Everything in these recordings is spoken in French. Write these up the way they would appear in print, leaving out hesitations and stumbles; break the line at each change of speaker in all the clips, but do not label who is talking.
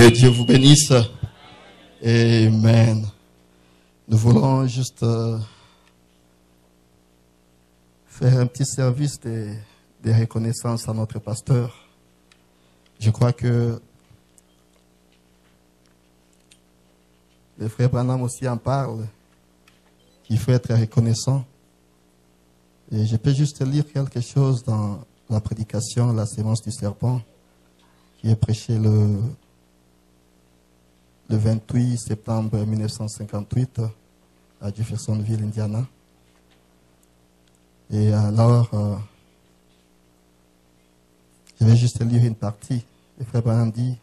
Que Dieu vous bénisse. Amen. Nous voulons juste faire un petit service de reconnaissance à notre pasteur. Je crois que le frère Branham aussi en parle, qu'il faut être reconnaissant. Et je peux juste lire quelque chose dans la prédication, la sémence du serpent, qui est prêchée le 28 septembre 1958 à Jeffersonville, Indiana. Et alors, je vais juste lire une partie. Le frère Branham dit,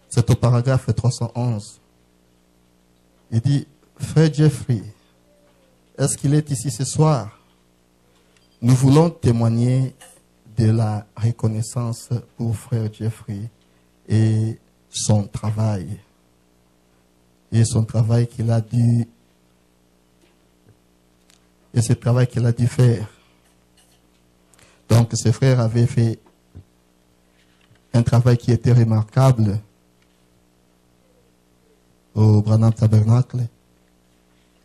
c'est au paragraphe 311. Il dit, frère Jeffrey, est-ce qu'il est ici ce soir? Nous voulons témoigner de la reconnaissance pour frère Jeffrey et son travail. Et son travail qu'il a dû, et ce travail qu'il a dû faire. Donc, ses frères avaient fait un travail qui était remarquable au Branham Tabernacle.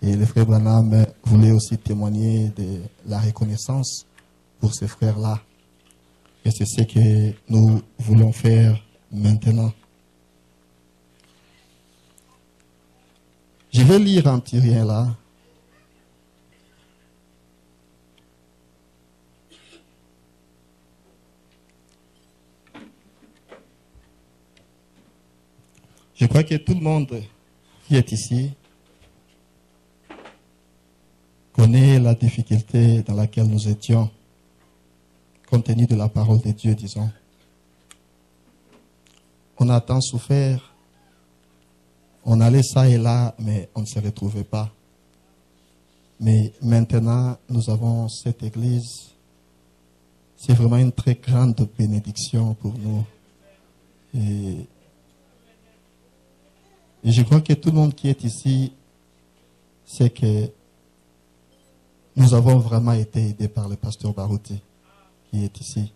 Et le frère Branham voulait aussi témoigner de la reconnaissance pour ces frères-là. Et c'est ce que nous voulons faire maintenant. Je vais lire un petit rien là. Je crois que tout le monde qui est ici connaît la difficulté dans laquelle nous étions, compte tenu de la parole de Dieu, disons. On a tant souffert, on allait ça et là, mais on ne se retrouvait pas. Mais maintenant, nous avons cette église. C'est vraiment une très grande bénédiction pour nous. Et je crois que tout le monde qui est ici sait que nous avons vraiment été aidés par le pasteur Barouti qui est ici.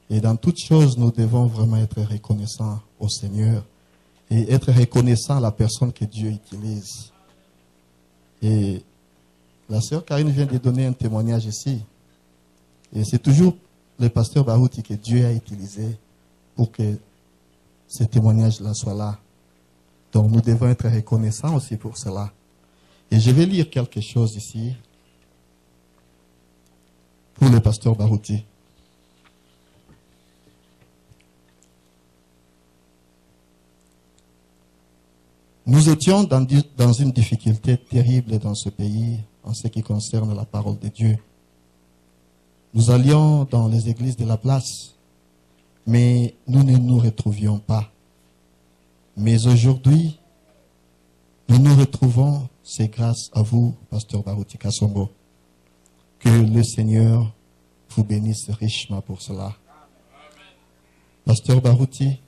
Et dans toutes choses, nous devons vraiment être reconnaissants au Seigneur et être reconnaissants à la personne que Dieu utilise. Et la sœur Karine vient de donner un témoignage ici. Et c'est toujours le pasteur Barouti que Dieu a utilisé pour que ce témoignage-là soit là. Donc nous devons être reconnaissants aussi pour cela. Et je vais lire quelque chose ici pour le pasteur Barouti. Nous étions dans une difficulté terrible dans ce pays en ce qui concerne la parole de Dieu. Nous allions dans les églises de la place, mais nous ne nous retrouvions pas. Mais aujourd'hui, nous nous retrouvons, c'est grâce à vous, pasteur Barouti Kasongo. Que le Seigneur vous bénisse richement pour cela. Pasteur Barouti,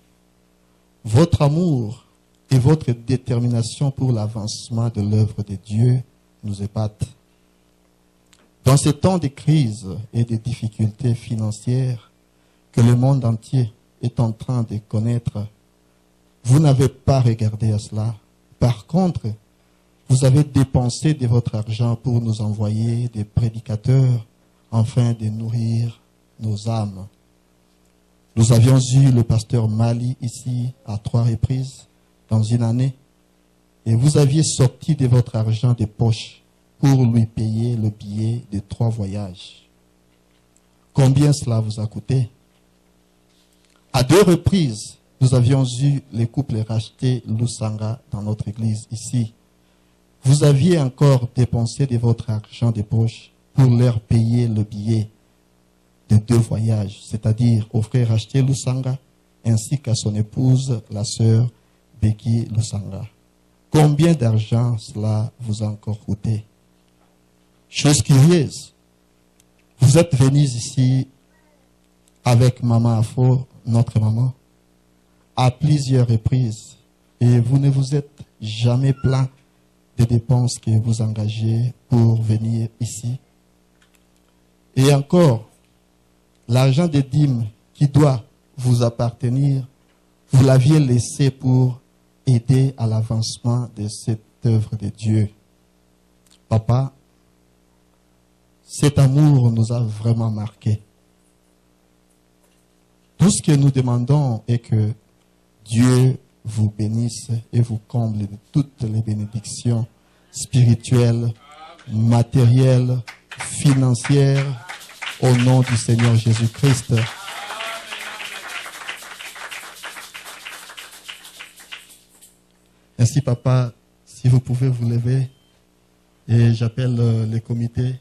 votre amour et votre détermination pour l'avancement de l'œuvre de Dieu nous épatent. Dans ces temps de crise et de difficultés financières que le monde entier est en train de connaître, vous n'avez pas regardé à cela. Par contre, vous avez dépensé de votre argent pour nous envoyer des prédicateurs afin de nourrir nos âmes. Nous avions eu le pasteur Mali ici à 3 reprises dans une année et vous aviez sorti de votre argent de poche pour lui payer le billet de 3 voyages. Combien cela vous a coûté? À 2 reprises, nous avions eu les couples racheter Lusanga dans notre église ici. Vous aviez encore dépensé de votre argent de poche pour leur payer le billet de 2 voyages, c'est-à-dire au frère racheter Lusanga ainsi qu'à son épouse, la sœur Becky Lusanga. Combien d'argent cela vous a encore coûté? Chose curieuse, vous êtes venus ici avec Maman Afo, notre maman, à plusieurs reprises et vous ne vous êtes jamais plaint des dépenses que vous engagez pour venir ici. Et encore, l'argent des dîmes qui doit vous appartenir, vous l'aviez laissé pour aider à l'avancement de cette œuvre de Dieu. Papa, cet amour nous a vraiment marqués. Tout ce que nous demandons est que Dieu vous bénisse et vous comble de toutes les bénédictions spirituelles, matérielles, financières, au nom du Seigneur Jésus-Christ. Ainsi, papa, si vous pouvez vous lever, et j'appelle les comités.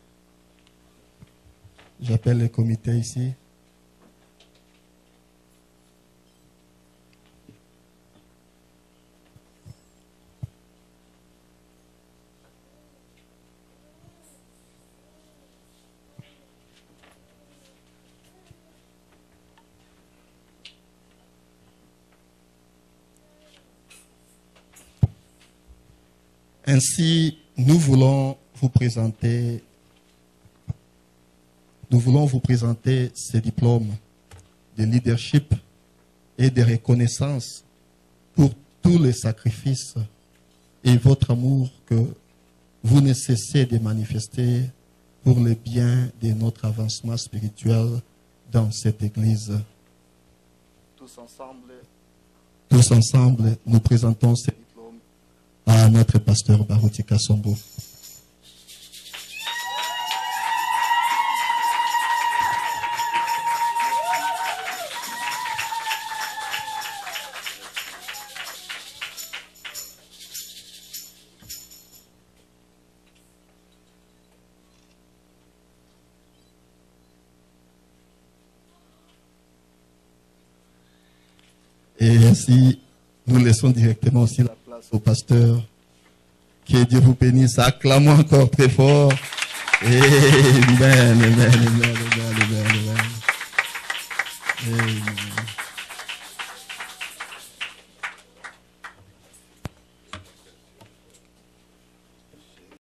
J'appelle les comités ici. Ainsi, nous voulons vous présenter ces diplômes de leadership et de reconnaissance pour tous les sacrifices et votre amour que vous ne cessez de manifester pour le bien de notre avancement spirituel dans cette Église. Tous ensemble, nous présentons ces diplômes à notre pasteur Barouti Kassombo. Et ainsi, nous laissons directement aussi la place au pasteur. Que Dieu vous bénisse. Acclamons encore très fort. Amen, amen, amen, amen, amen, amen. Amen.